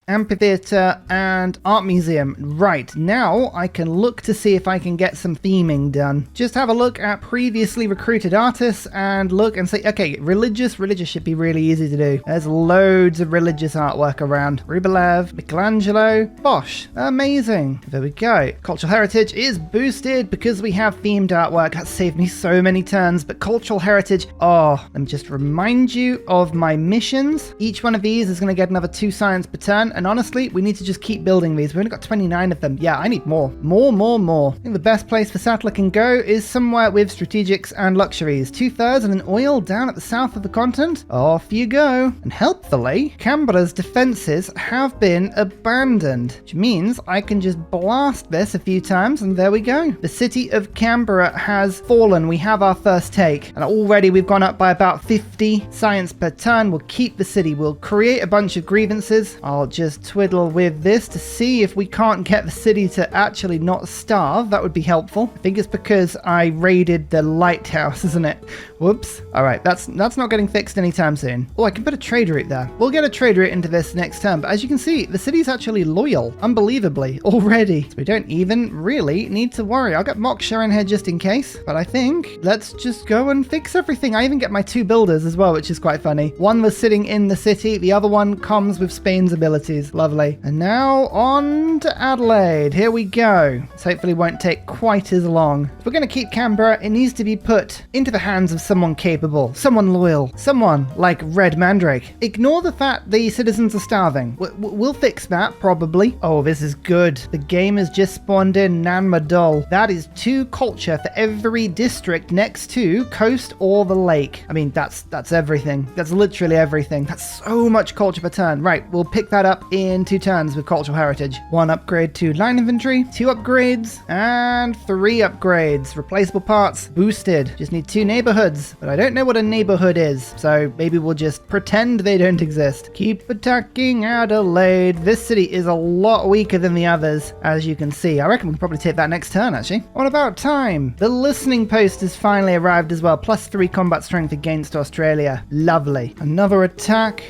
amphitheater, and art museum. Right, now I can look to see if I can get some theming done. Just have a look at previously recruited artists and look and say, okay, religious should be really easy to do. There's loads of religious artwork around. Rublev, Michelangelo, Bosch. Amazing. There we go. Cultural heritage is boosted because we have themed artwork. That saved me so many turns, but cultural heritage, let me just remind you of my missions. Each one of these is going to get another 2 science per turn, and honestly, we need to just keep building these. We've only got 29 of them. Yeah, I need more. More. I think the best place for Sattler can go is somewhere with strategics and luxuries. 2/3 and an oil down at the south of the continent. Off you go. And helpfully, Canberra's defenses have been abandoned, which means I can just blast this a few times, and there we go. The city of Canberra has fallen. We have our first take, and already we've gone up by about 50 science per turn. We'll keep the city. We'll create a bunch of grievances. I'll just twiddle with this to see if we can't get the city to actually not starve. That would be helpful. I think it's because I raided the lighthouse, isn't it? Whoops. All right, that's not getting fixed anytime soon. Oh, I can put a trade route there. We'll get a trade route into this next turn, but as you can see, the city's actually loyal, unbelievably, already. So we don't even really need to worry. I'll get Moksha in here just in case, but I think let's just go and fix everything. I even get my 2 builders as well, which is quite funny. One was sitting in the city, the other one comes with Spain's abilities. Lovely. And now on to Adelaide. Here we go. This hopefully won't take quite as long. If we're going to keep Canberra, it needs to be put into the hands of someone capable, someone loyal, someone like Red Mandrake. Ignore the fact the citizens are starving. We'll fix that, probably. Oh, this is good. The game has just spawned in Nanmadol. That is 2 culture for every district next to coast or the lake. I mean, that's everything. That's literally everything. That's so much culture per turn. Right, we'll pick that up in 2 turns with cultural heritage. 1 upgrade to line inventory, 2 upgrades, and 3 upgrades. Replaceable parts, boosted. Just need 2 neighborhoods, but I don't know what a neighborhood is, so maybe we'll just pretend they don't exist. Keep attacking Adelaide. This city is a lot weaker than the others, as you can see. I reckon we can probably take that next turn, actually. What about time? The listening post has finally arrived as well. +3 combat strength against Australia. Lovely. Another attack.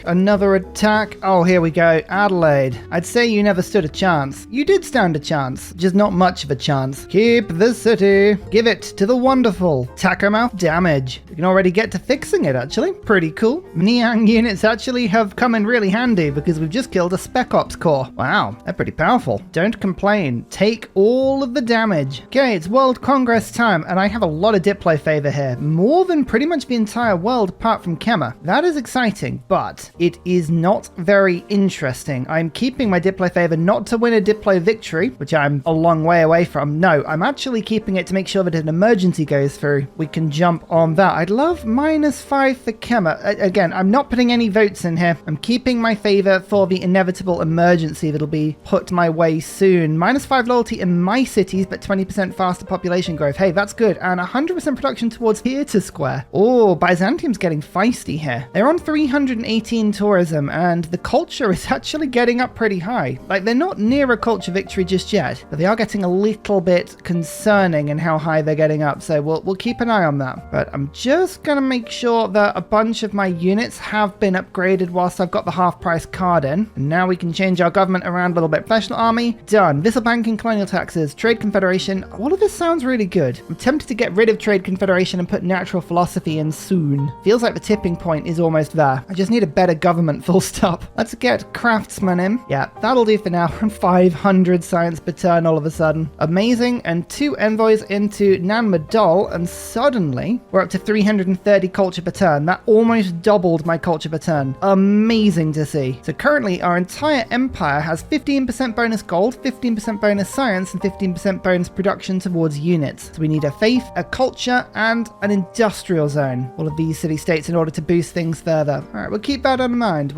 Oh, here we go. Adelaide. I'd say you never stood a chance. You did stand a chance, just not much of a chance. Keep the city. Give it to the wonderful. Tacomouth damage. We can already get to fixing it, actually. Pretty cool. Niang units actually have come in really handy because we've just killed a Spec Ops core. Wow, they're pretty powerful. Don't complain. Take all of the damage. Okay, it's World Congress time, and I have a lot of Diplo favor here. More than pretty much the entire world apart from Kema. That is exciting, but it is not very interesting. I'm keeping my Diplo favor not to win a Diplo victory, which I'm a long way away from. No, I'm actually keeping it to make sure that if an emergency goes through, we can jump on that. I'd love -5 for Kema. Again, I'm not putting any votes in here. I'm keeping my favor for the inevitable emergency that'll be put my way soon. -5 loyalty in my cities, but 20% faster population growth. Hey, that's good. And 100% production towards theatre square. Oh, Byzantium's getting feisty here. They're on 318 tourism, and the culture is actually getting up pretty high. Like, they're not near a culture victory just yet, but they are getting a little bit concerning in how high they're getting up, so we'll keep an eye on that. But I'm just gonna make sure that a bunch of my units have been upgraded whilst I've got the half-price card in, and now we can change our government around a little bit. Professional army, done. Vissel banking, colonial taxes, trade confederation. All of this sounds really good. I'm tempted to get rid of trade confederation and put natural philosophy in soon. Feels like the tipping point is almost there. I just need a better government, full stop. Let's get craftsman in. Yeah, that'll do for now. We're 500 science per turn all of a sudden. Amazing. And 2 envoys into Nanmadol, and suddenly we're up to 330 culture per turn. That almost doubled my culture per turn. Amazing to see. So currently our entire empire has 15% bonus gold, 15% bonus science, and 15% bonus production towards units. So we need a faith, a culture, and an industrial zone. All of these city-states in order to boost things further. All right, we'll keep that in mind.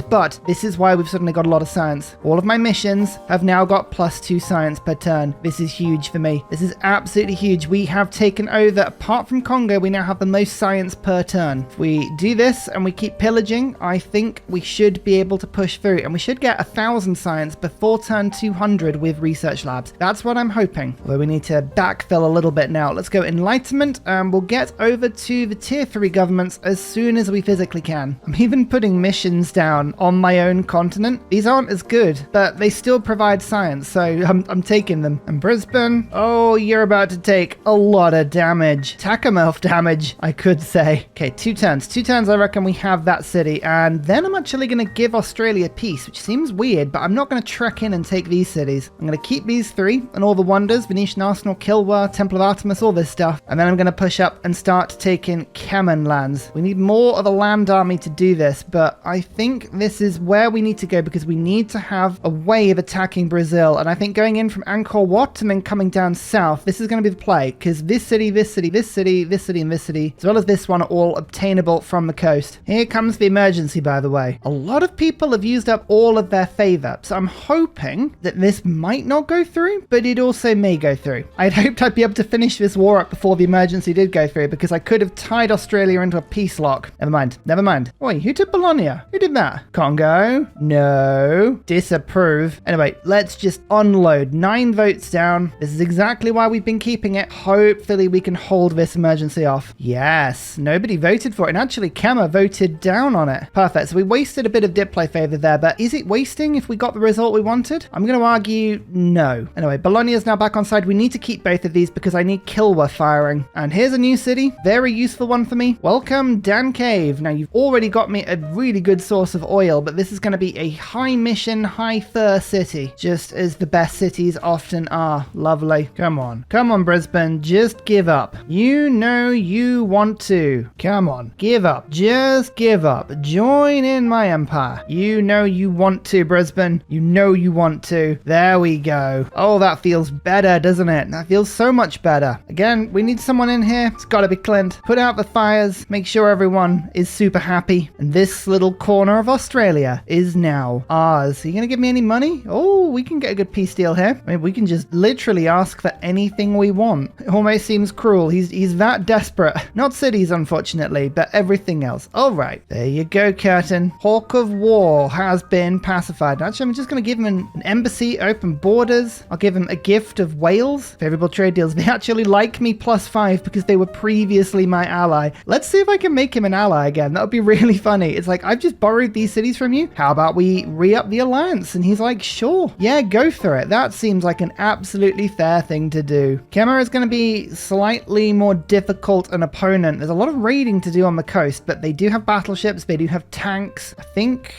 But this is why we've suddenly got a lot of science. All of my missions have now got +2 science per turn. This is huge for me. This is absolutely huge. We have taken over, apart from Congo, we now have the most science per turn. If we do this and we keep pillaging, I think we should be able to push through, and we should get 1,000 science before turn 200 with research labs. That's what I'm hoping. Although we need to backfill a little bit now. Let's go enlightenment, and we'll get over to the tier 3 governments as soon as we physically can. I'm even putting missions down on my own continent. These aren't as good, but they still provide science, so I'm taking them. And Brisbane, oh, you're about to take a lot of damage. Takamouth damage, I could say. Okay, 2 turns. 2 turns, I reckon we have that city, and then I'm actually going to give Australia peace, which seems weird, but I'm not going to trek in and take these cities. I'm going to keep these 3 and all the wonders, Venetian Arsenal, Kilwa, Temple of Artemis, all this stuff, and then I'm going to push up and start taking Kemen lands. We need more of a land army to do this, but I think this is where we need to go because we need to have a way of attacking Brazil, and I think going in from Angkor Wat and then coming down south, this is going to be the play, because this city, this city, this city, this city, and this city, as well as this one, are all obtainable from the coast. Here comes the emergency, by the way. A lot of people have used up all of their favor, so I'm hoping that this might not go through, but it also may go through. I'd hoped I'd be able to finish this war up before the emergency did go through, because I could have tied Australia into a peace lock. Never mind. Never mind. Wait, who took Bologna? Who did that? Congo? No. Disapprove. Anyway, let's just unload. 9 votes down. This is exactly why we've been keeping it. Hopefully we can hold this emergency off. Yes. Nobody voted for it. And actually, Kema voted down on it. Perfect. So we wasted a bit of diplo favor there, but is it wasting if we got the result we wanted? I'm going to argue no. Anyway, Bologna is now back on side. We need to keep both of these because I need Kilwa firing. And here's a new city. Very useful one for me. Welcome, Dan Cave. Now, you've already got me a really good source of oil, but this is going to be a high mission, high fur city, just as the best cities often are. Lovely. Come on. Come on, Brisbane. Just give up. You know you want to. Come on. Give up. Just give up. Join in my empire. You know you want to, Brisbane. You know you want to. There we go. Oh, that feels better, doesn't it? That feels so much better. Again, we need someone in here. It's got to be Clint. Put out the fires. Make sure everyone is super happy. And this little corner of Australia is now ours. Are you going to give me any money? Oh, we can get a good peace deal here. I mean, we can just literally ask for anything we want. It almost seems cruel. He's that desperate. Not cities, unfortunately, but everything else. All right. There you go, Curtin. Hawk of War has been pacified. Actually, I'm just going to give him an embassy, open borders. I'll give him a gift of Wales. Favorable trade deals. They actually like me +5 because they were previously my ally. Let's see if I can make him an ally again. That would be really funny. It's like, I've just borrowed these cities from you. How about we re-up the alliance? And he's like, sure. Yeah, go for it. That seems like an absolutely fair thing to do. Kemmer is going to be slightly more difficult an opponent. There's a lot of raiding to do on the coast, but they do have battleships. They do have tanks. I think,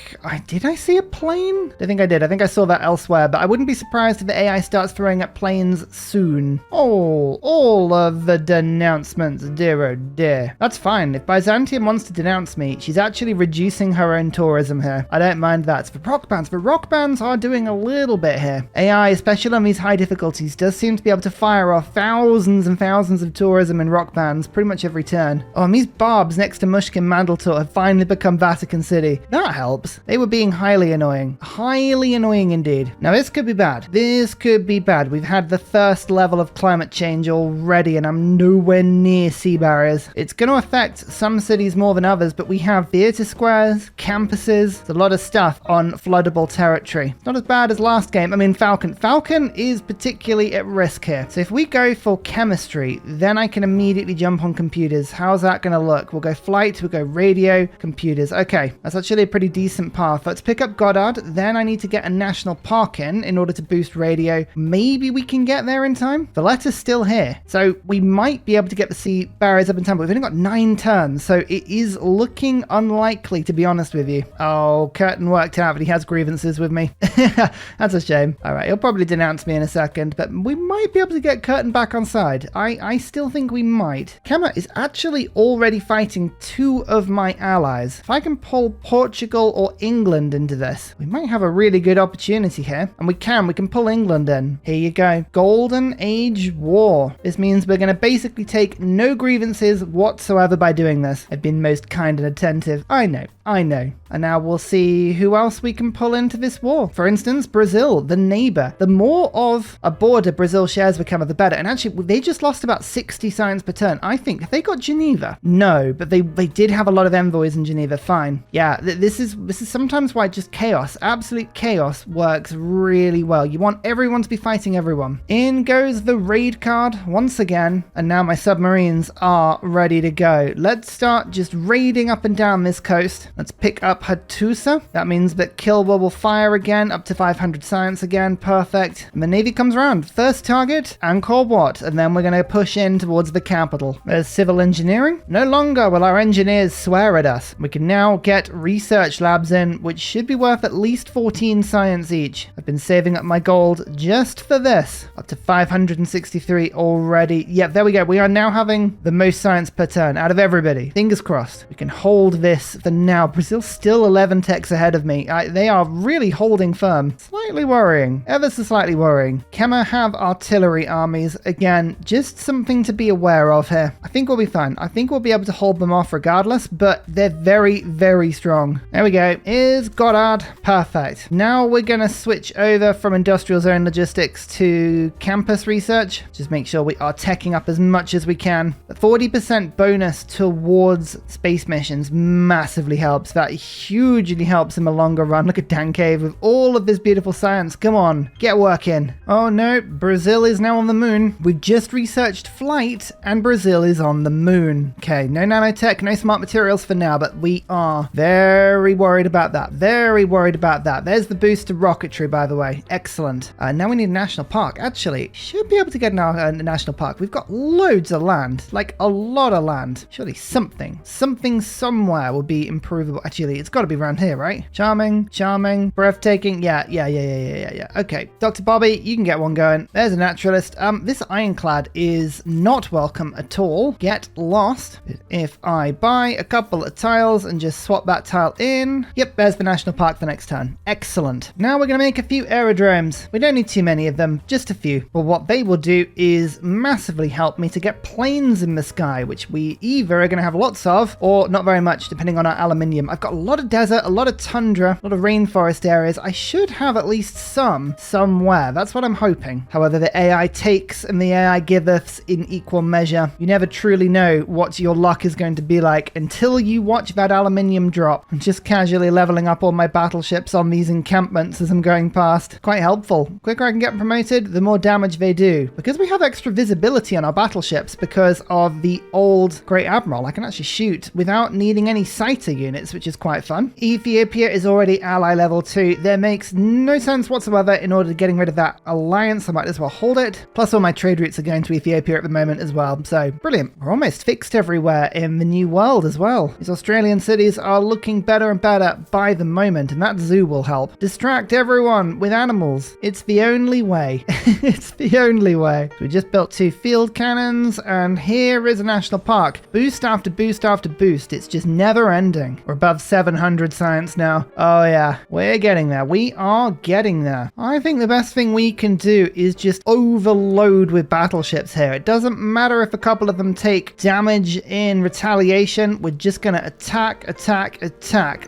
did I see a plane? I think I did. I think I saw that elsewhere, but I wouldn't be surprised if the AI starts throwing up planes soon. Oh, all of the denouncements, dear oh dear. That's fine. If Byzantine wants to denounce me, she's actually reducing her own tourism here. I don't mind that. For rock bands are doing a little bit here. AI, especially on these high difficulties, does seem to be able to fire off thousands and thousands of tourism in rock bands pretty much every turn. Oh, and these barbs next to Mushkin Mandeltor have finally become Vatican City. That helps. They were being highly annoying. Highly annoying indeed. Now this could be bad. This could be bad. We've had the first level of climate change already and I'm nowhere near sea barriers. It's going to affect some cities more than others, but we have theatre squares, campuses, there's a lot of stuff on floodable territory. Not as bad as last game. I mean, Falcon. Falcon is particularly at risk here. So if we go for chemistry, then I can immediately jump on computers. How's that going to look? We'll go flight, we'll go radio, computers. Okay, that's actually a pretty decent path. Let's pick up Goddard. Then I need to get a national park in order to boost radio. Maybe we can get there in time. The letter's still here. So we might be able to get the sea barriers up in time, but we've only got 9 turns. So it is looking unlikely, to be honest with you. Oh, Curtin worked out that he has grievances with me. That's a shame. All right, he'll probably denounce me in a second, but we might be able to get Curtin back on side. I still think we might. Kema is actually already fighting 2 of my allies. If I can pull Portugal or England into this, we might have a really good opportunity here. And we can pull England in. Here you go. Golden Age War. This means we're going to basically take no grievances whatsoever by doing this. I've been most kind and attentive. I know. And now we'll see who else we can pull into this war. For instance, Brazil, the neighbor. The more of a border Brazil shares with Kema, the better. And actually, they just lost about 60 science per turn. I think, have they got Geneva? No, but they did have a lot of envoys in Geneva. Fine. Yeah, this is sometimes why just chaos, absolute chaos works really well. You want everyone to be fighting everyone. In goes the raid card once again. And now my submarines are ready to go. Let's start just raiding up and down this coast. Let's pick up Hattusa. That means that Kilwa will fire again, up to 500 science again. Perfect. And the Navy comes around. First target, Angkor Wat. And then we're going to push in towards the capital. There's civil engineering. No longer will our engineers swear at us. We can now get research labs in, which should be worth at least 14 science each. I've been saving up my gold just for this. Up to 563 already. Yep, there we go. We are now having the most science per turn out of everybody. Fingers crossed. We can hold this for now. Brazil's still 11 techs ahead of me. They are really holding firm. Slightly worrying. Ever so slightly worrying. Kema have artillery armies. Again, just something to be aware of here. I think we'll be fine. I think we'll be able to hold them off regardless, but they're very, very strong. There we go. Is Goddard. Perfect. Now we're going to switch over from industrial zone logistics to campus research. Just make sure we are teching up as much as we can. The 40% bonus towards space missions massively helps. That hugely helps in the longer run. Look at Dan Cave with all of this beautiful science. Come on, get working. Oh no, Brazil is now on the moon. We've just researched flight and Brazil is on the moon. Okay, no nanotech, no smart materials for now, but we are very worried about that. Very worried about that. There's the boost to rocketry, by the way. Excellent. Now we need a national park. Actually, should be able to get a national park. We've got loads of land, like a lot of land. Surely something somewhere will be improvable. Actually, it's got to be around here, right? Charming, breathtaking. Yeah. Okay, Dr. Bobby, you can get one going. There's a naturalist. This ironclad is not welcome at all. Get lost. If I buy a couple of tiles and just swap that tile in. Yep, there's the national park for next turn. Excellent. Now we're going to make a few aerodromes. We don't need too many of them, just a few. But what they will do is massively help me to get planes in the sky, which we either are going to have lots of or not very much, depending on our aluminium. I've got a lot of desert, a lot of tundra, a lot of rainforest areas. I should have at least some somewhere. That's what I'm hoping. However, the AI takes and the AI giveth in equal measure. You never truly know what your luck is going to be like until you watch that aluminium drop. I'm just casually leveling up all my battleships on these encampments as I'm going past. Quite helpful. The quicker I can get promoted, the more damage they do. Because we have extra visibility on our battleships because of the old Great Admiral, I can actually shoot without needing any sighter units, which is quite fun. Ethiopia is already ally level 2. There makes no sense whatsoever in order to getting rid of that alliance. I might as well hold it. Plus all my trade routes are going to Ethiopia at the moment as well. So brilliant. We're almost fixed everywhere in the new world as well. These Australian cities are looking better and better by the moment, and that zoo will help. Distract everyone with animals. It's the only way. It's the only way. So we just built 2 field cannons, and here is a national park. Boost after boost after boost. It's just never ending. We're above 700 science now. Oh yeah, we're getting there. We are getting there. I think the best thing we can do is just overload with battleships here. It doesn't matter if a couple of them take damage in retaliation. We're just going to attack.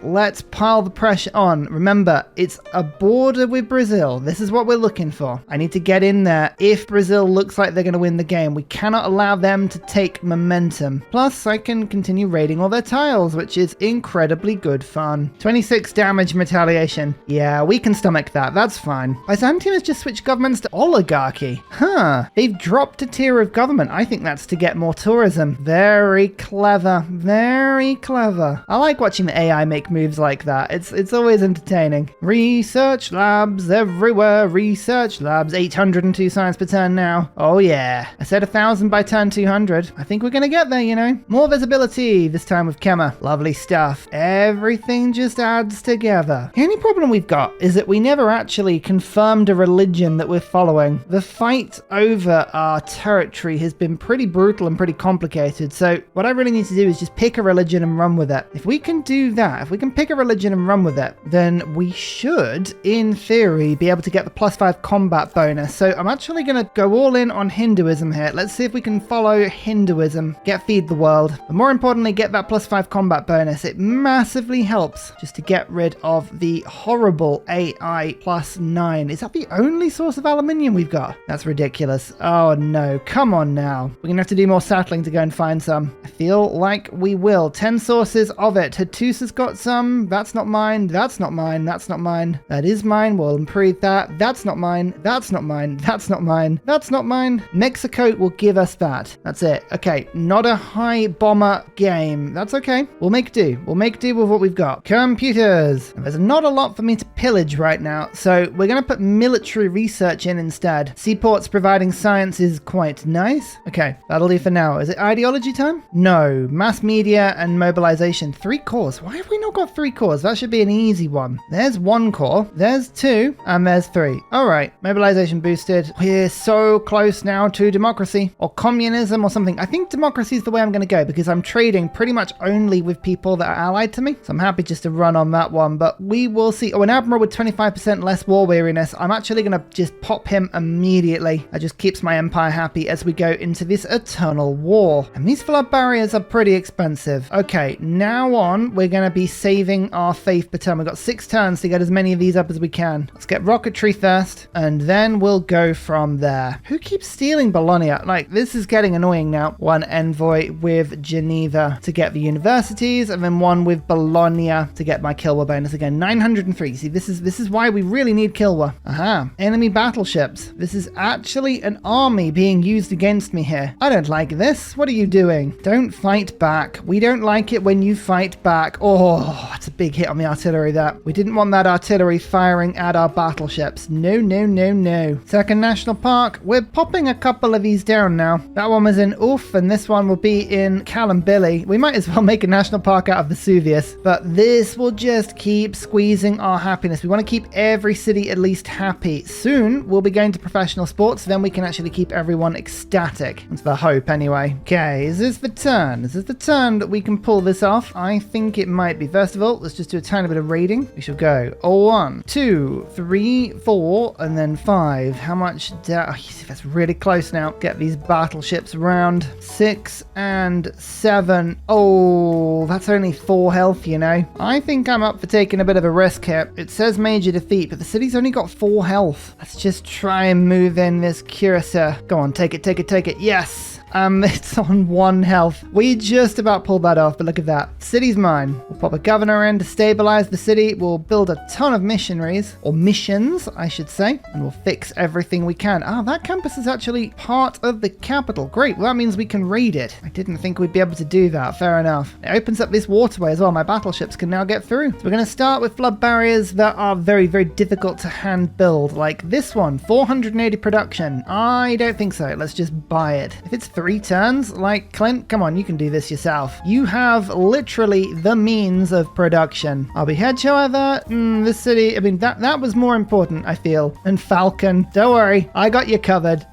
Let's pile the pressure on. Remember, it's a border with Brazil. This is what we're looking for. I need to get in there if Brazil looks like they're going to win the game. We cannot allow them to take momentum. Plus, I can continue raiding all their tiles, which is incredibly good fun. 26 damage in retaliation. Yeah, we can stomach that. That's fine. Byzantine has just switched governments to oligarchy. Huh. They've dropped a tier of government. I think that's to get more tourism. Very clever. Very clever. I like watching the AI make moves like that. It's always entertaining. Research labs everywhere. Research labs. 802 science per turn now. Oh yeah. I said 1,000 by turn 200. I think we're gonna get there, you know. More visibility, this time with Kema. Lovely stuff. Everything just adds together. The only problem we've got is that we never actually confirmed a religion that we're following. The fight over our territory has been pretty brutal and pretty complicated, so what I really need to do is just pick a religion and run with it. If we can do that, if we can pick a religion and run with it, then we should, in theory, be able to get the +5 combat bonus. So I'm actually going to go all in on Hinduism here. Let's see if we can follow Hinduism, get Feed the World, but more importantly, get that +5 combat bonus. It massively helps just to get rid of the horrible AI +9. Is that the only source of aluminium we've got? That's ridiculous. Oh no, come on now. We're going to have to do more settling to go and find some. I feel like we will. 10 sources of it. Hattusa's got some. That's not mine. That's not mine. That's not mine. That is mine. We'll improve that. That's not mine. That's not mine. That's not mine. That's not mine. Mexico will give us that. That's it. Okay, not a high bomber game. That's okay. We'll make do. We'll make do with what we've got. Computers. There's not a lot for me to pillage right now, so we're going to put military research in instead. Seaports providing science is quite nice. Okay, that'll do for now. Is it ideology time? No. Mass media and mobilization. 3 cores. Why have we not got 3 cores? That should be an easy one. There's 1 core. There's 2. And there's 3. All right. Mobilization boosted. We're so close now to democracy or communism or something. I think democracy is the way I'm going to go because I'm trading pretty much only with people that are allied to me. So I'm happy just to run on that one, but we will see. Oh, an admiral with 25% less war weariness. I'm actually going to just pop him immediately. That just keeps my empire happy as we go into this eternal war. And these flood barriers are pretty expensive. Okay, now on, we're going to be saving our faith per turn. We've got 6 turns to get as many of these up as we can. Let's get rocketry first, and then we'll go from there. Who keeps stealing Bologna? Like, this is getting annoying now. 1 envoy with Geneva to get the universities, and then 1 with Bologna to get my Kilwa bonus again. 903. See, this is why we really need Kilwa. Aha. Enemy battleships. This is actually an army being used against me here. I don't like this. What are you doing? Don't fight back. We don't like it when you fight back. Oh, that's a big hit on the artillery there. We didn't want that artillery firing at our battleships. No, no, no, no. Second National Park. We're popping a couple of these down now. That one was in Oof, and this one will be in Calambilly. We might as well make a national park out of Vesuvius, but this will just keep squeezing our happiness. We want to keep every city at least happy. Soon, we'll be going to professional sports, then we can actually keep everyone ecstatic. That's the hope anyway. Okay, is this the turn? Is this the turn that we can pull this off? I think it might be. First of all, let's just do a tiny bit of raiding. We shall go 1, 2, 3, 4, and then 5. How much? Oh, that's really close now. Get these battleships around. 6 and 7. Oh, that's only 4 health, you know. I think I'm up for taking a bit of a risk here. It says major defeat, but the city's only got 4 health. Let's just try and move in this cuirassier. Go on, take it, take it, take it. Yes! It's on 1 health. We just about pulled that off, but look at that. City's mine. We'll pop a governor in to stabilize the city. We'll build a ton of missionaries, or missions, I should say, and we'll fix everything we can. Ah, that campus is actually part of the capital. Great. Well, that means we can raid it. I didn't think we'd be able to do that. Fair enough. It opens up this waterway as well. My battleships can now get through. So we're going to start with flood barriers that are very, very difficult to hand build, like this one, 480 production. I don't think so. Let's just buy it. If it's 3 turns, like Clint, come on, you can do this yourself. You have literally the means of production. I'll be hedge, however, this city, I mean, that was more important, I feel. And Falcon, don't worry, I got you covered.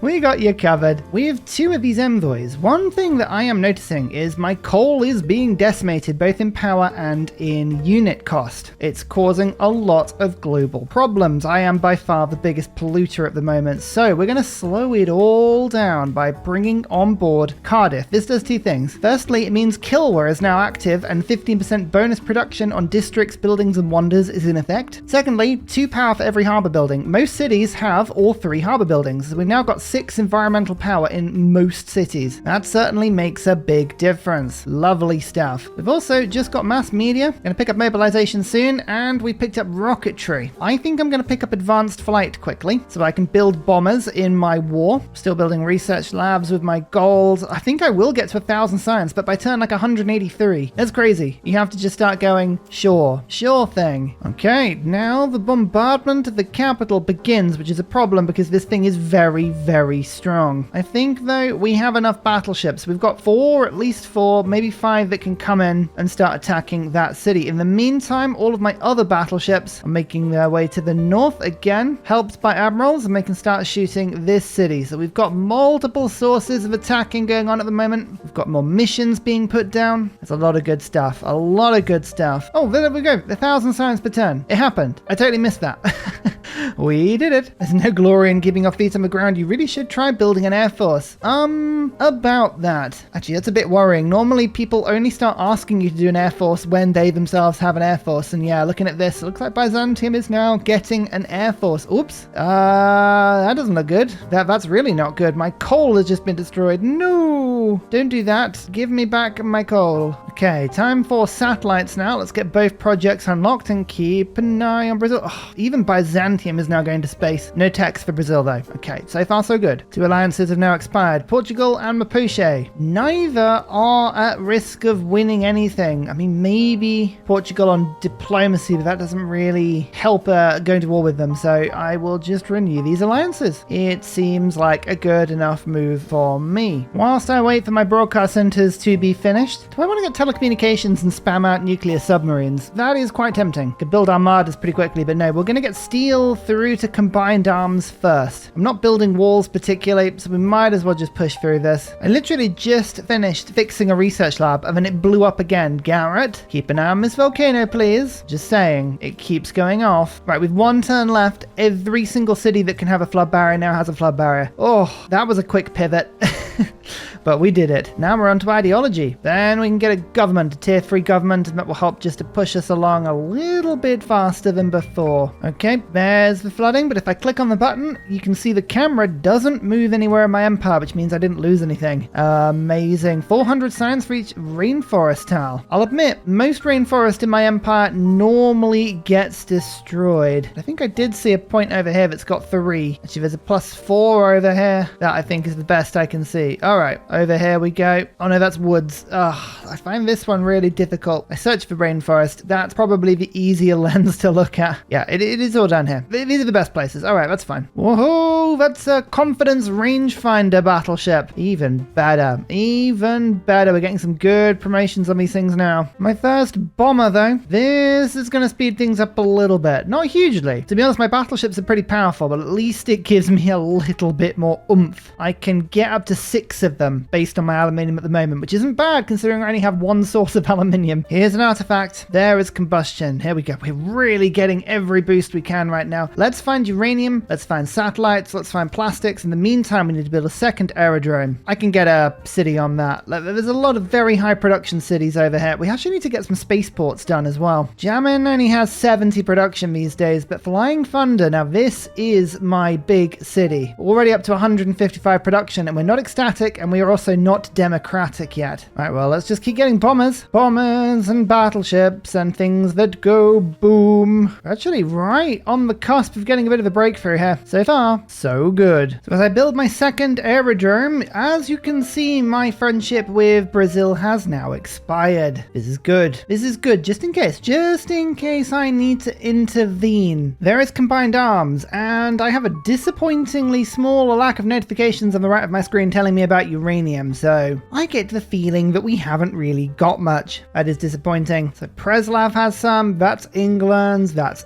We got you covered. We have 2 of these envoys. One thing that I am noticing is my coal is being decimated both in power and in unit cost. It's causing a lot of global problems. I am by far the biggest polluter at the moment, so we're going to slow it all down by bringing on board Cardiff. This does 2 things. Firstly, it means Kilwa is now active and 15% bonus production on districts, buildings, and wonders is in effect. Secondly, 2 power for every harbour building. Most cities have all 3 harbour buildings. We've now got 6 environmental power in most cities. That certainly makes a big difference. Lovely stuff. We've also just got mass media. Going to pick up mobilization soon, and we picked up rocketry. I think I'm going to pick up advanced flight quickly so I can build bombers in my war. Still building research labs with my gold. I think I will get to 1,000 science, but by turn like 183. That's crazy. You have to just start going, sure thing. Okay, now the bombardment of the capital begins, which is a problem because this thing is very, very strong. I think, though, we have enough battleships. We've got 4, at least 4, maybe 5 that can come in and start attacking that city. In the meantime, all of my other battleships are making their way to the north again, helped by admirals, and they can start shooting this city. So we've got multiple sources of attacking going on at the moment. We've got more missions being put down. There's a lot of good stuff. A lot of good stuff. Oh, there we go. 1,000 science per turn. It happened. I totally missed that. We did it. There's no glory in keeping our feet on the ground. You really should try building an air force. About that. Actually, that's a bit worrying. Normally, people only start asking you to do an air force when they themselves have an air force. And yeah, looking at this, it looks like Byzantium is now getting an air force. Oops. That doesn't look good. That's really not good. My coal has just been destroyed. No. No, don't do that. Give me back my coal. Okay, time for satellites now. Let's get both projects unlocked and keep an eye on Brazil. Oh, even Byzantium is now going to space. No text for Brazil though. Okay, so far so good. 2 alliances have now expired. Portugal and Mapuche. Neither are at risk of winning anything. I mean, maybe Portugal on diplomacy, but that doesn't really help going to war with them. So I will just renew these alliances. It seems like a good enough move for me. Whilst I wait for my broadcast centers to be finished, do I want to get telecommunications and spam out nuclear submarines? That is quite tempting. Could build armadas pretty quickly, but no, we're going to get steel through to combined arms first. I'm not building walls particularly, so we might as well just push through this. I literally just finished fixing a research lab and then it blew up again. Garrett, keep an eye on this volcano, please. Just saying, it keeps going off. Right, with 1 turn left, every single city that can have a flood barrier now has a flood barrier. Oh, that was a quick pivot. But we did it. Now we're on to ideology. Then we can get a government, a tier 3 government, and that will help just to push us along a little bit faster than before. Okay, there's the flooding, but if I click on the button, you can see the camera doesn't move anywhere in my empire, which means I didn't lose anything. Amazing. 400 science for each rainforest tile. I'll admit, most rainforest in my empire normally gets destroyed. I think I did see a point over here that's got 3. Actually, there's a +4 over here. That I think is the best I can see. All right. Over here we go. Oh no, that's woods. Ugh, I find this one really difficult. I search for rainforest. That's probably the easier lens to look at. Yeah, it is all down here. These are the best places. All right, that's fine. Whoa, that's a confidence rangefinder battleship. Even better. Even better. We're getting some good promotions on these things now. My first bomber though. This is going to speed things up a little bit. Not hugely. To be honest, my battleships are pretty powerful, but at least it gives me a little bit more oomph. I can get up to 6 of them based on my aluminium at the moment, which isn't bad considering I only have 1 source of aluminium. Here's an artifact. There is combustion. Here we go. We're really getting every boost we can right now. Let's find uranium. Let's find satellites. Let's find plastics. In the meantime, we need to build a second aerodrome. I can get a city on that. There's a lot of very high production cities over here. We actually need to get some spaceports done as well. Jamin only has 70 production these days, but Flying Thunder, now this is my big city. We're already up to 155 production, and we're not ecstatic, and we are also not democratic yet. Right, well, let's just keep getting bombers. Bombers and battleships and things that go boom. We're actually right on the cusp of getting a bit of a breakthrough here. So far, so good. So as I build my second aerodrome, as you can see, my friendship with Brazil has now expired. This is good. This is good, just in case I need to intervene. There is combined arms, and I have a disappointingly small lack of notifications on the right of my screen telling me about uranium, so I get the feeling that we haven't really got much. That is disappointing. So Preslav has some, that's England's, that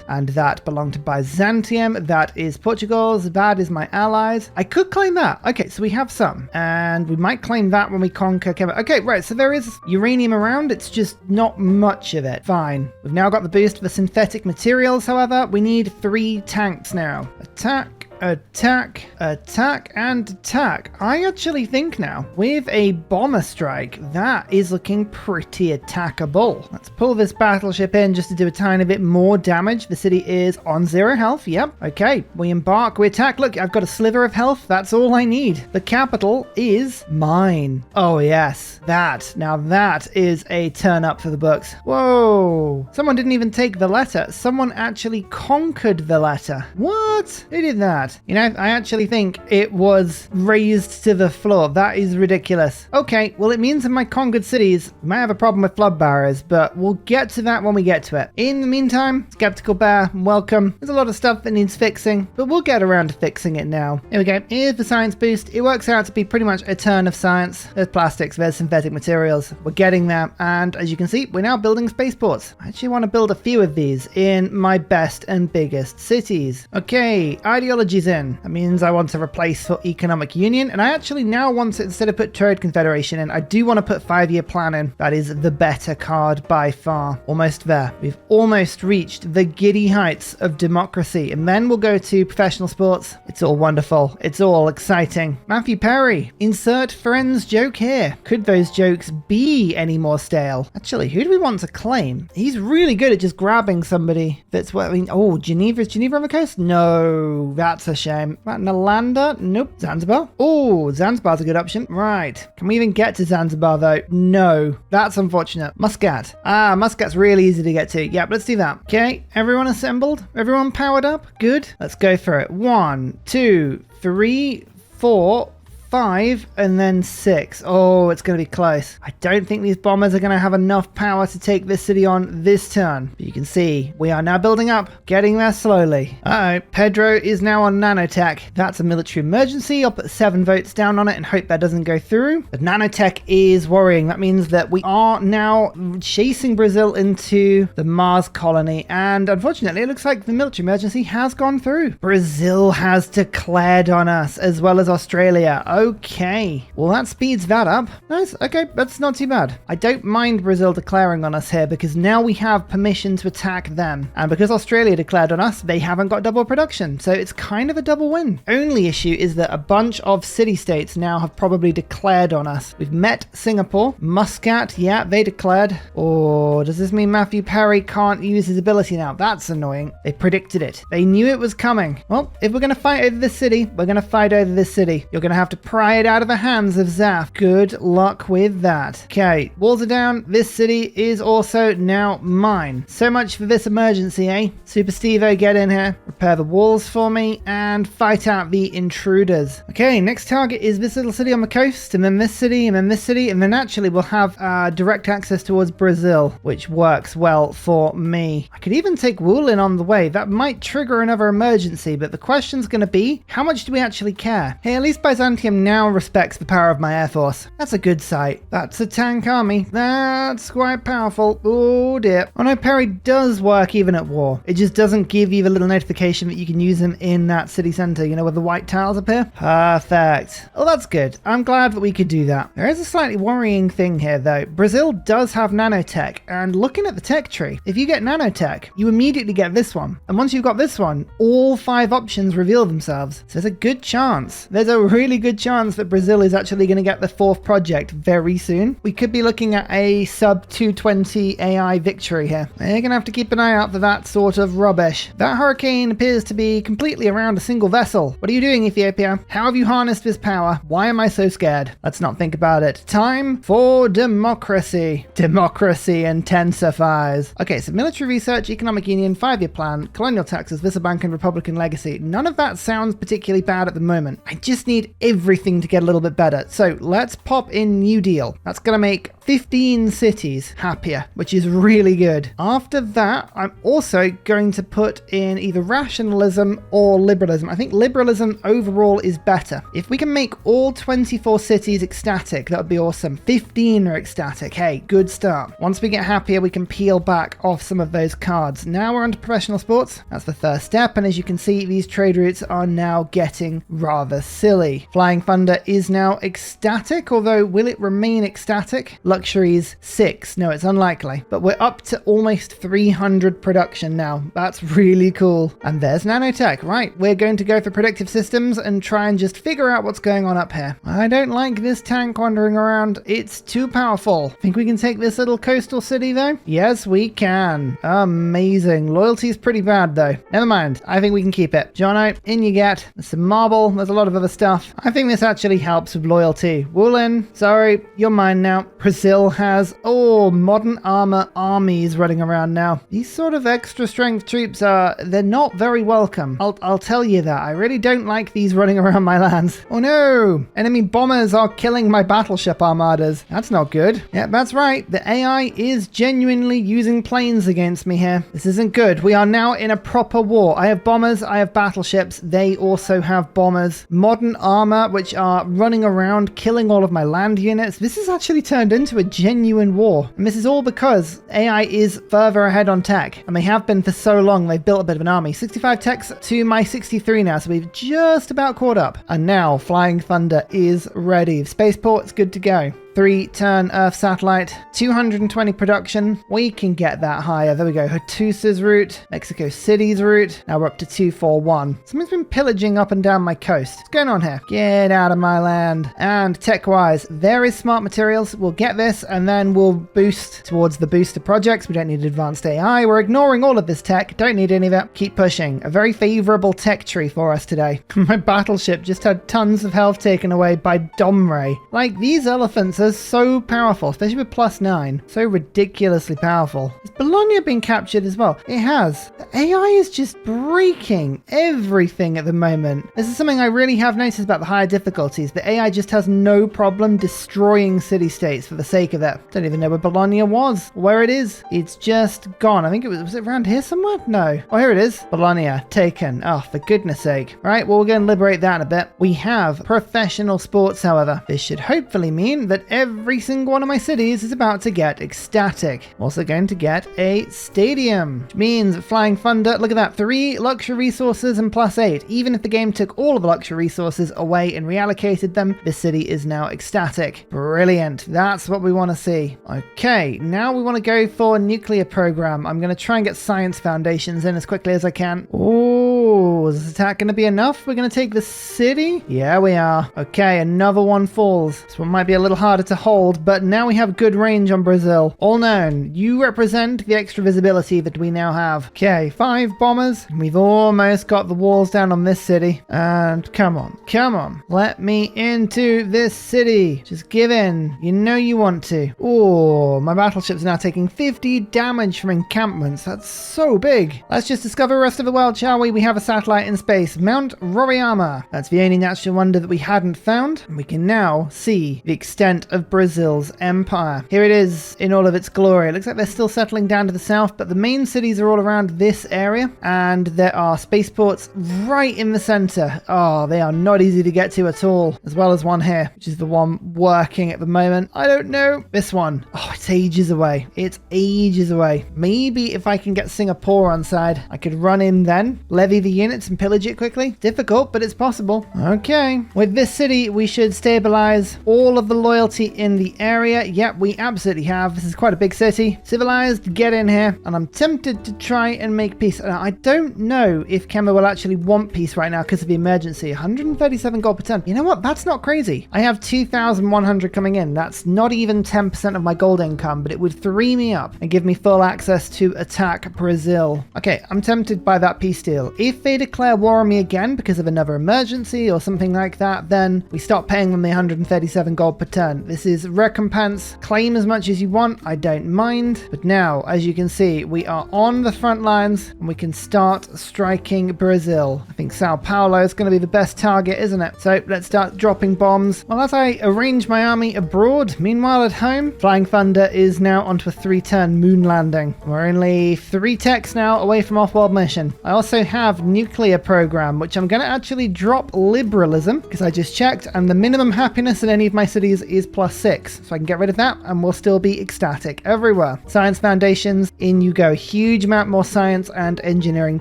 and that belong to Byzantium, that is Portugal's, that is my allies. I could claim that. Okay, so we have some, and we might claim that when we conquer Kevin. Okay, right, so there is uranium around, it's just not much of it. Fine. We've now got the boost for synthetic materials, however, we need 3 tanks now. Attack, attack, attack, and attack. I actually think now, with a bomber strike, that is looking pretty attackable. Let's pull this battleship in just to do a tiny bit more damage. The city is on 0 health. Yep. Okay, we embark, we attack. Look, I've got a sliver of health. That's all I need. The capital is mine. Oh yes, that. Now that is a turn up for the books. Whoa. Someone didn't even take the letter. Someone actually conquered the letter. What? Who did that? You know, I actually think it was raised to the floor. That is ridiculous. Okay, well, it means in my conquered cities, we might have a problem with flood barriers, but we'll get to that when we get to it. In the meantime, Skeptical Bear, welcome. There's a lot of stuff that needs fixing, but we'll get around to fixing it now. Here we go. Here's the science boost. It works out to be pretty much a turn of science. There's plastics, there's synthetic materials. We're getting there, and as you can see, we're now building spaceports. I actually want to build a few of these in my best and biggest cities. Okay, ideology in. That means I want to replace for economic union, and I actually now want to, instead of put trade confederation in, I do want to put 5-year plan in. That is the better card by far. Almost there. We've almost reached the giddy heights of democracy, and then we'll go to professional sports. It's all wonderful. It's all exciting. Matthew Perry, insert friends joke here. Could those jokes be any more stale? Actually, who do we want to claim? He's really good at just grabbing somebody that's what I mean. Oh, Geneva. Is Geneva on the coast? No, that's That's a shame. Right, Nalanda? Nope. Zanzibar? Oh, Zanzibar's a good option. Right. Can we even get to Zanzibar, though? No. That's unfortunate. Muscat. Ah, Muscat's really easy to get to. Yep, let's do that. Okay, everyone assembled? Everyone powered up? Good. Let's go for it. 1, 2, 3, 4, 5, and then 6. Oh, it's going to be close. I don't think these bombers are going to have enough power to take this city on this turn. But you can see we are now building up, getting there slowly. Uh-oh, Pedro is now on nanotech. That's a military emergency. I'll put 7 votes down on it and hope that doesn't go through. But nanotech is worrying. That means that we are now chasing Brazil into the Mars colony. And unfortunately, it looks like the military emergency has gone through. Brazil has declared on us, as well as Australia. Okay, well that speeds that up. Nice, okay, that's not too bad. I don't mind Brazil declaring on us here because now we have permission to attack them. And because Australia declared on us, they haven't got double production. So it's kind of a double win. Only issue is that a bunch of city-states now have probably declared on us. We've met Singapore, Muscat, yeah, they declared. Or does this mean Matthew Perry can't use his ability now? That's annoying. They predicted it. They knew it was coming. Well, if we're going to fight over this city, we're going to fight over this city. You're going to have to pry it out of the hands of Zaf. Good luck with that. Okay, walls are down. This city is also now mine. So much for this emergency, eh? Super Steve-O, get in here. Repair the walls for me and fight out the intruders. Okay, next target is this little city on the coast, and then this city, and then this city, and then actually we'll have direct access towards Brazil, which works well for me. I could even take Wulin on the way. That might trigger another emergency, but the question's going to be, how much do we actually care? Hey, at least Byzantium now respects the power of my air force. That's a good sight. That's a tank army. That's quite powerful. Oh dear. Oh no, Perry does work even at war. It just doesn't give you the little notification that you can use them in that city center, you know, where the white tiles appear. Perfect. Oh, that's good. I'm glad that we could do that. There is a slightly worrying thing here though. Brazil does have nanotech, and looking at the tech tree, if you get nanotech, you immediately get this one. And once you've got this one, all 5 options reveal themselves. So there's a good chance. There's a really good chance that Brazil is actually going to get the 4th project very soon. We could be looking at a sub 220 AI victory here. They're going to have to keep an eye out for that sort of rubbish. That hurricane appears to be completely around a single vessel. What are you doing, Ethiopia? How have you harnessed this power? Why am I so scared? Let's not think about it. Time for democracy. Democracy intensifies. Okay, so military research, economic union, 5-year plan, colonial taxes, Visa Bank, and Republican legacy. None of that sounds particularly bad at the moment. I just need everything to get a little bit better. So let's pop in New Deal. That's going to make 15 cities happier, which is really good. After that, I'm also going to put in either rationalism or liberalism. I think liberalism overall is better. If we can make all 24 cities ecstatic, that would be awesome. 15 are ecstatic. Hey, good start. Once we get happier, we can peel back off some of those cards. Now we're on to professional sports. That's the first step. And as you can see, these trade routes are now getting rather silly. Flying Thunder is now ecstatic, although will it remain ecstatic? Luxuries 6. No, it's unlikely. But we're up to almost 300 production now. That's really cool. And there's nanotech. Right, we're going to go for predictive systems and try and just figure out what's going on up here. I don't like this tank wandering around. It's too powerful. Think we can take this little coastal city though? Yes, we can. Amazing. Loyalty's pretty bad though. Never mind. I think we can keep it. Jono, in you get. There's some marble. There's a lot of other stuff. I think this actually helps with loyalty. Wulin, sorry, you're mine now. Brazil has, modern armor armies running around now. These sort of extra strength troops they're not very welcome. I'll tell you that. I really don't like these running around my lands. Oh no, enemy bombers are killing my battleship armadas. That's not good. Yeah, that's right. The AI is genuinely using planes against me here. This isn't good. We are now in a proper war. I have bombers, I have battleships. They also have bombers. Modern armor, which are running around killing all of my land units. This has actually turned into a genuine war. And this is all because AI is further ahead on tech. And they have been for so long, they've built a bit of an army. 65 techs to my 63 now, so we've just about caught up. And now Flying Thunder is ready. Spaceport's good to go. 3-turn Earth satellite, 220 production. We can get that higher. There we go. Hattusa's route, Mexico City's route. Now we're up to 241. Someone's been pillaging up and down my coast. What's going on here? Get out of my land. And tech-wise, there is smart materials. We'll get this and then we'll boost towards the booster projects. We don't need advanced AI. We're ignoring all of this tech. Don't need any of it. Keep pushing. A very favorable tech tree for us today. My battleship just had tons of health taken away by Domray. Like, these elephants are so powerful, especially with +9. So ridiculously powerful. Has Bologna been captured as well? It has. The AI is just breaking everything at the moment. This is something I really have noticed about the higher difficulties. The AI just has no problem destroying city-states for the sake of it. Don't even know where Bologna was, where it is. It's just gone. I think it was it around here somewhere? No. Oh, here it is. Bologna, taken. Oh, for goodness sake. Right, well, we're going to liberate that in a bit. We have professional sports, however. This should hopefully mean that every single one of my cities is about to get ecstatic. I'm also going to get a stadium, which means Flying Thunder, look at that, 3 luxury resources and +8. Even if the game took all of the luxury resources away and reallocated them, this city is now ecstatic. Brilliant. That's what we want to see. Okay, now we want to go for nuclear program. I'm going to try and get science foundations in as quickly as I can. Oh, is this attack going to be enough? We're going to take the city? Yeah, we are. Okay, another one falls. This one might be a little harder to hold, but now we have good range on Brazil. All known. You represent the extra visibility that we now have. Okay, 5 bombers. We've almost got the walls down on this city. And come on, come on. Let me into this city. Just give in. You know you want to. Oh, my battleship's now taking 50 damage from encampments. That's so big. Let's just discover the rest of the world, shall we? We have a satellite in space. Mount Roraima. That's the only natural wonder that we hadn't found. And we can now see the extent of Brazil's empire. Here it is in all of its glory. It looks like they're still settling down to the south, but the main cities are all around this area. And there are spaceports right in the center. Oh, they are not easy to get to at all. As well as one here, which is the one working at the moment. I don't know. This one. Oh, it's ages away. It's ages away. Maybe if I can get Singapore on side, I could run in then, levy the units and pillage it quickly. Difficult, but it's possible. Okay. With this city, we should stabilize all of the loyalty in the area. Yep, we absolutely have. This is quite a big city. Civilized, get in here. And I'm tempted to try and make peace. Now, I don't know if Kemba will actually want peace right now because of the emergency. 137 gold per turn. You know what? That's not crazy. I have 2,100 coming in. That's not even 10% of my gold income, but it would free me up and give me full access to attack Brazil. Okay, I'm tempted by that peace deal. If they declare war on me again because of another emergency or something like that, then we stop paying them the 137 gold per turn. This is recompense. Claim as much as you want. I don't mind. But now, as you can see, we are on the front lines and we can start striking Brazil. I think Sao Paulo is going to be the best target, isn't it? So let's start dropping bombs. Well, as I arrange my army abroad, meanwhile at home, Flying Thunder is now onto a 3-turn moon landing. We're only 3 techs now away from off-world mission. I also have nuclear program, which I'm going to actually drop liberalism because I just checked and the minimum happiness in any of my cities is +6. So I can get rid of that and we'll still be ecstatic everywhere. Science foundations, in you go. Huge amount more science and engineering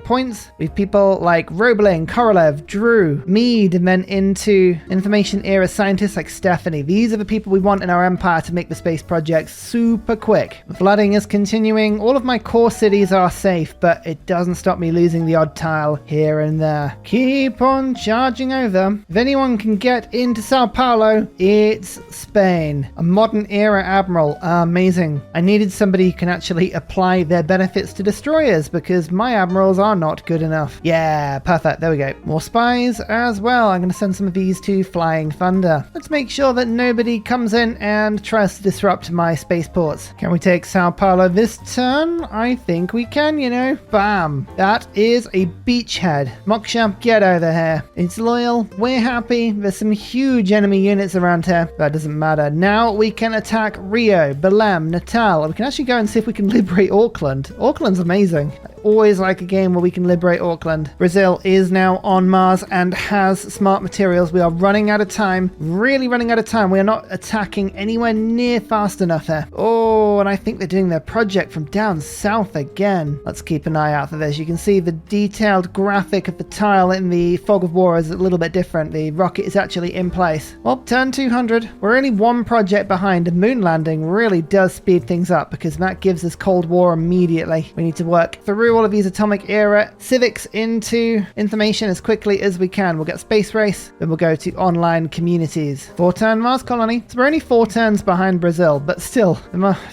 points. We have people like Roebling, Korolev, Drew, Mead, and then into information era scientists like Stephanie. These are the people we want in our empire to make the space projects super quick. Flooding is continuing. All of my core cities are safe, but it doesn't stop me losing the odd tile here and there. Keep on charging over. If anyone can get into Sao Paulo, it's Spain. A modern era admiral. Amazing. I needed somebody who can actually apply their benefits to destroyers because my admirals are not good enough. Yeah, perfect. There we go. More spies as well. I'm going to send some of these to Flying Thunder. Let's make sure that nobody comes in and tries to disrupt my spaceports. Can we take Sao Paulo this turn? I think we can, you know. Bam. That is a beachhead. Moksha, get over here. It's loyal. We're happy. There's some huge enemy units around here. That doesn't matter. Now we can attack Rio, Belém, Natal. We can actually go and see if we can liberate Auckland. Auckland's amazing. Always like a game where we can liberate Auckland. Brazil is now on Mars and has smart materials. We are running out of time, really running out of time. We are not attacking anywhere near fast enough here. Oh, and I think they're doing their project from down south again. Let's keep an eye out for this. You can see the detailed graphic of the tile in the fog of war is a little bit different. The rocket is actually in place. Well, turn 200. We're only one project behind, and moon landing really does speed things up because that gives us Cold War immediately. We need to work through all of these atomic era civics into information as quickly as we can. We'll get space race, then we'll go to online communities. 4-turn Mars colony. So we're only 4 turns behind Brazil, but still,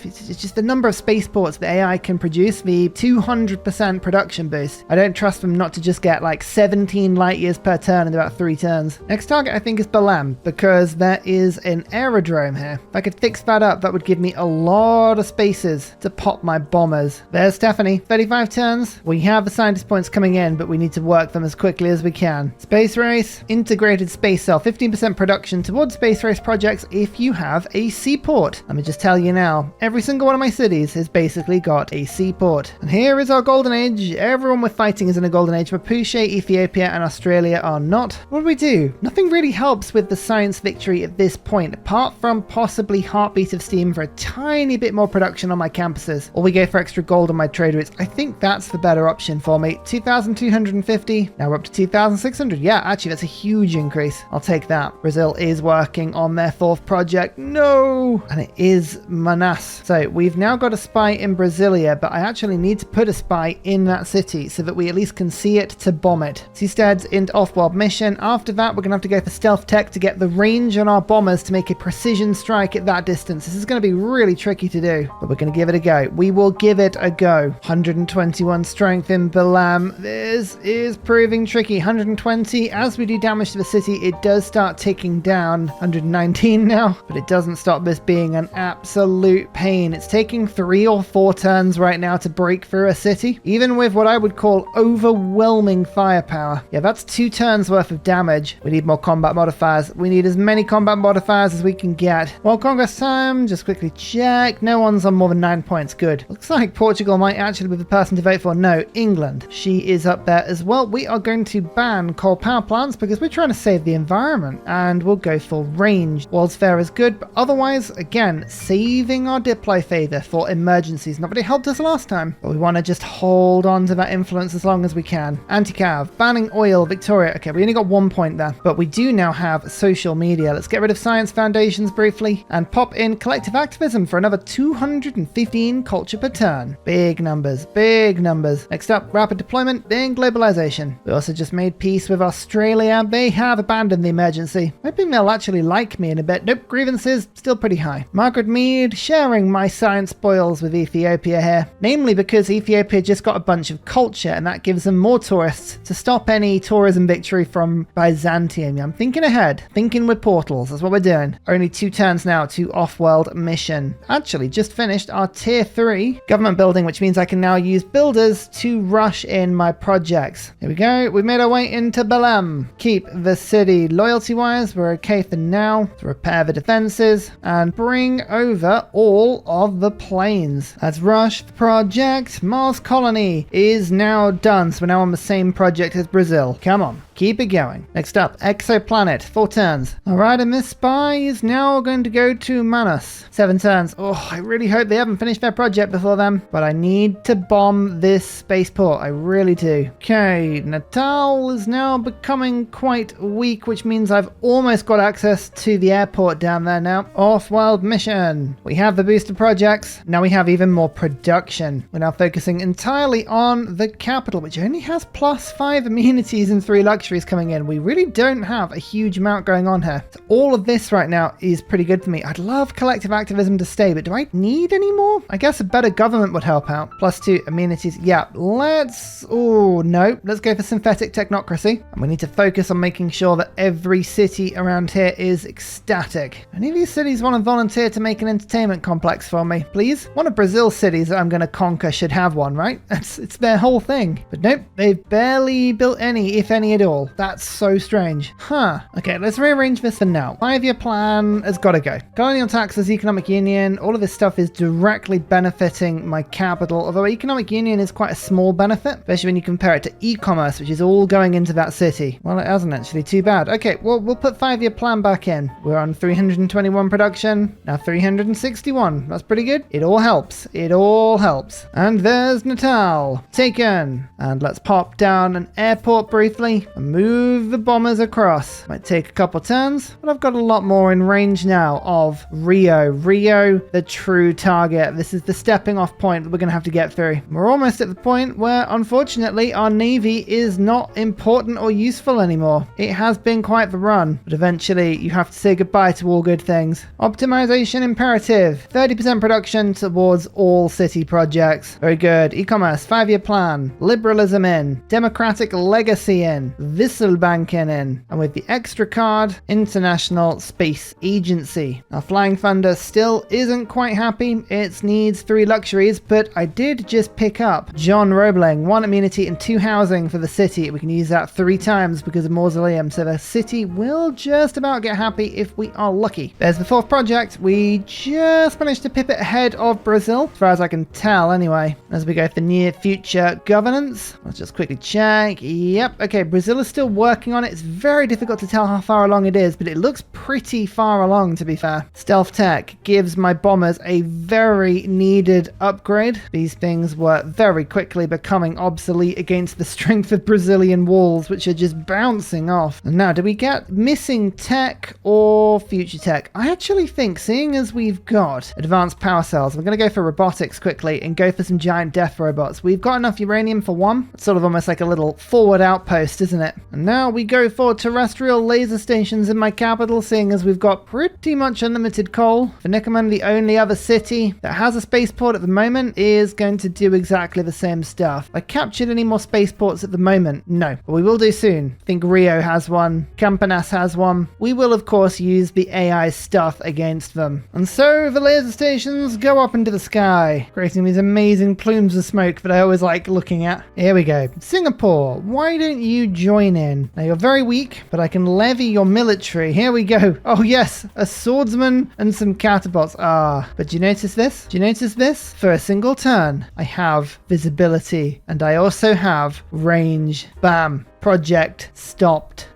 it's just the number of spaceports the AI can produce, the 200% production boost. I don't trust them not to just get like 17 light years per turn in about 3 turns. Next target I think is Balam, because there is an aerodrome here. If I could fix that up, that would give me a lot of spaces to pop my bombers. There's Stephanie, 35 turns. We have the scientist points coming in, but we need to work them as quickly as we can. Space race, integrated space cell, 15% production towards space race projects if you have a seaport. Let me just tell you now, every single one of my cities has basically got a seaport. And here is our golden age. Everyone we're fighting is in a golden age. Mapuche, Ethiopia, and Australia are not. What do we do? Nothing really helps with the science victory at this point, apart from possibly Heartbeat of Steam for a tiny bit more production on my campuses. Or we go for extra gold on my trade routes. I think that's the better option for me. 2,250. Now we're up to 2,600. Yeah, actually, that's a huge increase. I'll take that. Brazil is working on their 4th project. No! And it is Manas. So we've now got a spy in Brasilia, but I actually need to put a spy in that city so that we at least can see it to bomb it. Seasteads into off-world mission. After that, we're going to have to go for stealth tech to get the range on our bombers to make a precision strike at that distance. This is going to be really tricky to do, but we're going to give it a go. We will give it a go. 121 strength in Balam. This is proving tricky. 120. As we do damage to the city, it does start ticking down. 119 now, but it doesn't stop this being an absolute pain. It's taking 3 or 4 turns right now to break through a city, even with what I would call overwhelming firepower. Yeah, that's 2 turns worth of damage. We need more combat modifiers. We need as many combat modifiers as we can get. Well, Congress time, just quickly check. No one's on more than 9 points. Good. Looks like Portugal might actually be the person to vote for. No, England. She is up there as well. We are going to ban coal power plants because we're trying to save the environment, and we'll go for range. World's Fair is good, but otherwise, again, saving our diplo favor for emergencies. Not that it helped us last time, but we want to just hold on to that influence as long as we can. Anti-cav, banning oil, Victoria. Okay, we only got 1 point there, but we do now have social media. Let's get rid of science foundations briefly and pop in collective activism for another 215 culture per turn. Big numbers, big numbers. Next up, rapid deployment, then globalization. We also just made peace with Australia. They have abandoned the emergency. Hoping they'll actually like me in a bit. Nope, grievances still pretty high. Margaret Mead sharing my science spoils with Ethiopia here, namely because Ethiopia just got a bunch of culture and that gives them more tourists to stop any tourism victory from Byzantine. I'm thinking ahead, thinking with portals. That's what we're doing. Only 2 turns now to off-world mission. Actually, just finished our tier 3 government building, which means I can now use builders to rush in my projects. Here we go. We've made our way into Balam. Keep the city loyalty-wise. We're okay for now. To repair the defenses and bring over all of the planes. Let's rush the project. Mars colony is now done. So we're now on the same project as Brazil. Come on. Keep it going. Next up, exoplanet, 4 turns. All right, and this spy is now going to go to Manas. 7 turns. Oh, I really hope they haven't finished their project before them, but I need to bomb this spaceport. I really do. Okay, Natal is now becoming quite weak, which means I've almost got access to the airport down there now. Off-world mission. We have the booster projects. Now we have even more production. We're now focusing entirely on the capital, which only has +5 amenities and 3 luxuries coming in. We really don't have a huge amount going on here. So all of this right now is pretty good for me. I'd love collective activism to stay, but do I need any more? I guess a better government would help out. +2 amenities. Yeah, let's go for synthetic technocracy. And we need to focus on making sure that every city around here is ecstatic. Any of these cities want to volunteer to make an entertainment complex for me, please? One of Brazil's cities that I'm going to conquer should have one, right? It's their whole thing. But nope, they've barely built any, if any at all. all. That's so strange. Huh. Okay, let's rearrange this for now. 5-year plan has got to go. Colonial taxes, economic union, all of this stuff is directly benefiting my capital, although economic union is quite a small benefit, especially when you compare it to e-commerce, which is all going into that city. Well, it hasn't actually. Too bad. Okay, well, we'll put 5-year plan back in. We're on 321 production, now 361. That's pretty good. It all helps. It all helps. And there's Natal. Taken. And let's pop down an airport briefly and move the bombers across. Might take a couple turns, but I've got a lot more in range now of Rio. Rio, the true target. This is the stepping off point that we're going to have to get through. We're almost at the point where, unfortunately, our navy is not important or useful anymore. It has been quite the run, but eventually you have to say goodbye to all good things. Optimization imperative. 30% production towards all city projects. Very good. E-commerce, 5-year plan. Liberalism in. Democratic legacy in. Wisselbanken in. And with the extra card, International Space Agency. Now, Flying Thunder still isn't quite happy. It needs 3 luxuries, but I did just pick up John Roebling, 1 amenity and 2 housing for the city. We can use that 3 times because of Mausoleum, so the city will just about get happy if we are lucky. There's the 4th project. We just managed to pip it ahead of Brazil, as far as I can tell anyway. As we go for near future governance, let's just quickly check. Yep, okay, Brazil is still working on it. It's very difficult to tell how far along it is, but it looks pretty far along, to be fair. Stealth tech gives my bombers a very needed upgrade. These things were very quickly becoming obsolete against the strength of Brazilian walls, which are just bouncing off. And now, do we get missing tech or future tech? I actually think, seeing as we've got advanced power cells, we're going to go for robotics quickly and go for some giant death robots. We've got enough uranium for 1. It's sort of almost like a little forward outpost, isn't it? And now we go for terrestrial laser stations in my capital, seeing as we've got pretty much unlimited coal. For Nickerman, the only other city that has a spaceport at the moment, is going to do exactly the same stuff. Have I captured any more spaceports at the moment? No, but we will do soon. I think Rio has one. Campinas has one. We will, of course, use the AI stuff against them. And so the laser stations go up into the sky, creating these amazing plumes of smoke that I always like looking at. Here we go. Singapore, why don't you join in? Now, you're very weak, but I can levy your military. Here we go. Oh, yes, a swordsman and some catapults. But do you notice this? Do you notice this? For a single turn, I have visibility, and I also have range. Bam. Project stopped.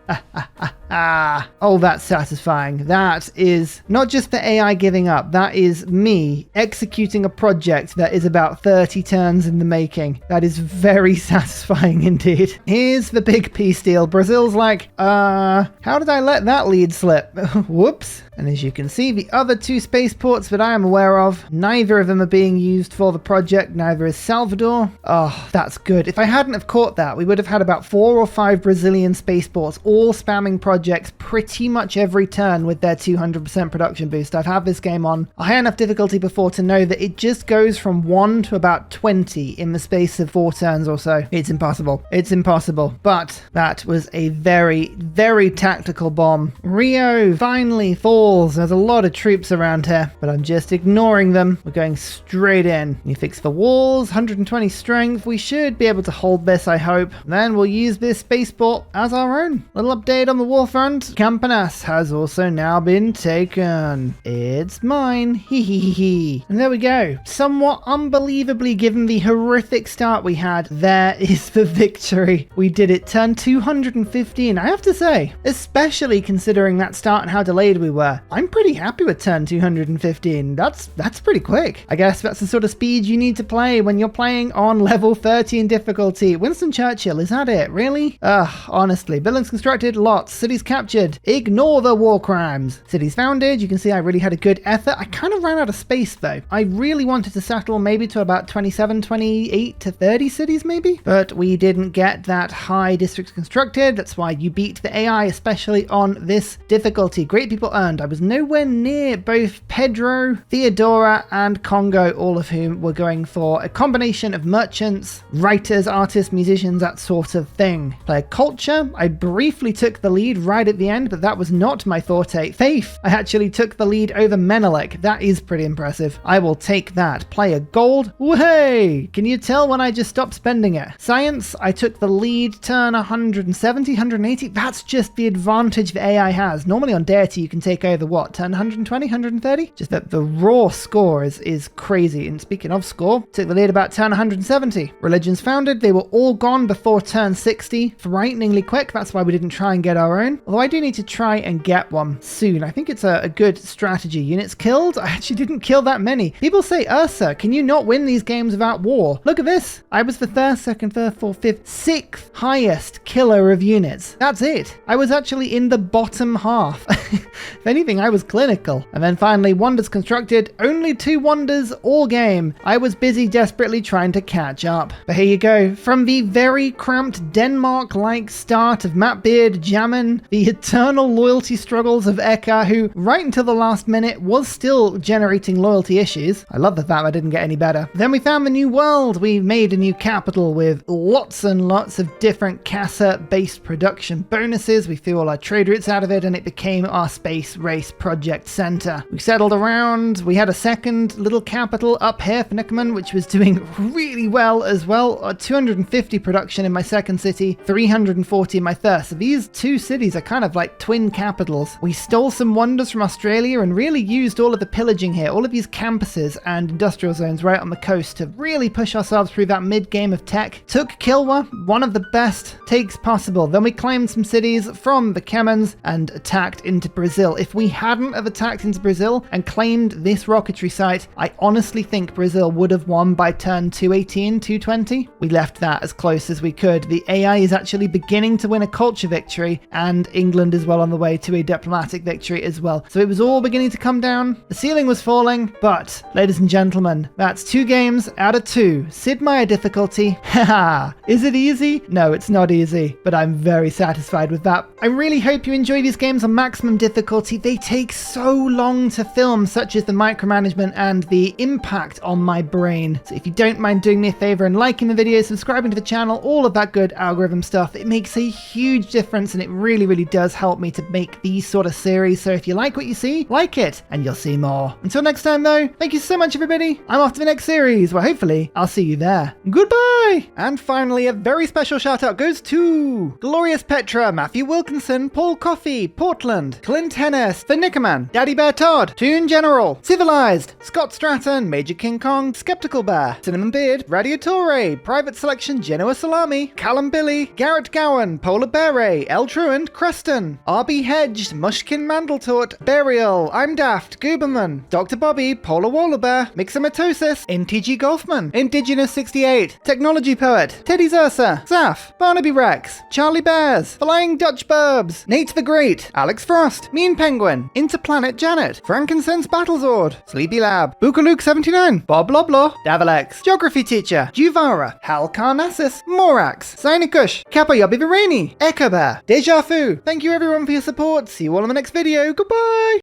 Oh, that's satisfying. That is not just the AI giving up. That is me executing a project that is about 30 turns in the making. That is very satisfying indeed. Here's the big peace deal. Brazil's like, how did I let that lead slip? Whoops. And as you can see, the other 2 spaceports that I am aware of, neither of them are being used for the project. Neither is Salvador. Oh, that's good. If I hadn't have caught that, we would have had about 4 or 5 Brazilian spaceports all spamming projects pretty much every turn with their 200% production boost. I've had this game on a high enough difficulty before to know that it just goes from 1 to about 20 in the space of 4 turns or so. It's impossible. It's impossible. But that was a very, very tactical bomb. Rio finally falls. There's a lot of troops around here, but I'm just ignoring them. We're going straight in. You fix the walls, 120 strength. We should be able to hold this, I hope. Then we'll use this spaceport as our own. Little update on the war front. Campinas has also now been taken. It's mine. Hee hee hee hee. And there we go. Somewhat unbelievably, given the horrific start we had, there is the victory. We did it. Turn 215. I have to say, especially considering that start and how delayed we were, I'm pretty happy with turn 215. That's pretty quick. I guess that's the sort of speed you need to play when you're playing on level 30 in difficulty. Winston Churchill, is that it? Really? Honestly. Buildings constructed, lots. Cities captured. Ignore the war crimes. Cities founded. You can see I really had a good effort. I kind of ran out of space though. I really wanted to settle maybe to about 27, 28 to 30 cities maybe, but we didn't get that high districts constructed. That's why you beat the AI, especially on this difficulty. Great people earned. I was nowhere near both Pedro, Theodora, and Congo, all of whom were going for a combination of merchants, writers, artists, musicians, that sort of thing. Player culture, I briefly took the lead right at the end, but that was not my forte. Faith, I actually took the lead over Menelik. That is pretty impressive. I will take that. Player gold, way! Can you tell when I just stopped spending it? Science, I took the lead, turn 170, 180. That's just the advantage the AI has. Normally on Deity, you can take over what? Turn 120, 130? Just that the raw score is crazy. And speaking of score, took the lead about turn 170. Religions founded, they were all gone before turn 60. Frighteningly quick, that's why we didn't try and get our own. Although I do need to try and get one soon. I think it's a good strategy. Units killed? I actually didn't kill that many. People say, Ursa, can you not win these games without war? Look at this. I was the first, second, third, fourth, fifth, sixth highest killer of units. That's it. I was actually in the bottom half. If anything, I was clinical. And then finally, wonders constructed. Only 2 wonders all game. I was busy desperately trying to catch up. But here you go. From the very cramped Denmark-like start of Matt Beard, Jammin, the eternal loyalty struggles of Eka, who right until the last minute was still generating loyalty issues. I love the fact I didn't get any better. Then we found the new world. We made a new capital with lots and lots of different CASA-based production bonuses. We threw all our trade routes out of it and it became our space race project center. We settled around. We had a second little capital up here for Nickerman, which was doing really well as well. 250 production in my second city, 340 in my third. So these 2 cities are kind of like twin capitals. We stole some wonders from Australia and really used all of the pillaging here, all of these campuses and industrial zones right on the coast to really push ourselves through that mid-game of tech. Took Kilwa, one of the best takes possible. Then we claimed some cities from the Kemens and attacked into Brazil. If we hadn't have attacked into Brazil and claimed this rocketry site, I honestly think Brazil would have won by turn 218, 220. We left that as close as we could. The AI is actually beginning to win a culture victory, and England is well on the way to a diplomatic victory as well. So it was all beginning to come down. The ceiling was falling, but ladies and gentlemen, that's 2 games out of 2. Sid Meier difficulty. Haha. Is it easy? No, it's not easy, but I'm very satisfied with that. I really hope you enjoy these games on maximum difficulty. They take so long to film, such as the micromanagement and the impact on my brain. So if you don't mind doing me a favor and liking the video, subscribing to the channel, all of that good algorithm stuff, it makes a huge difference and it really, really does help me to make these sort of series. So if you like what you see, like it and you'll see more. Until next time though, thank you so much everybody. I'm off to the next series where hopefully I'll see you there. Goodbye! And finally, a very special shout out goes to Glorious Petra, Matthew Wilkinson, Paul Coffey, Portland, Clint Hennis, The Nickerman, Daddy Bear Todd, Toon General, Civilized, Scott Stratton, Major King Kong, Skeptical Bear, Cinnamon Beard, Radiatore, Private Selection, Genoa Salami, Callum Billy, Garrett Gowan, Polar Beret, El Truant, Creston, RB Hedged, Mushkin Mandletort, Burial, I'm Daft, Gooberman, Dr. Bobby, Polar Waller Bear, Mixomatosis, NTG Golfman, Indigenous 68, Technology Poet, Teddy Zursa, Zaf, Barnaby Rex, Charlie Bears, Flying Dutch Burbs, Nate the Great, Alex Frost, Mean Penguin, Interplanet Janet, Frankincense Battlezord, Sleepy Lab, Bookaluk 79, Bob Loblaw, Davalex, Geography Teacher, Juvara, Hal Carnassus, Morax, Sinikush, Kapayobi Virani, Echo Bear, Deja Fu. Thank you everyone for your support. See you all in the next video. Goodbye!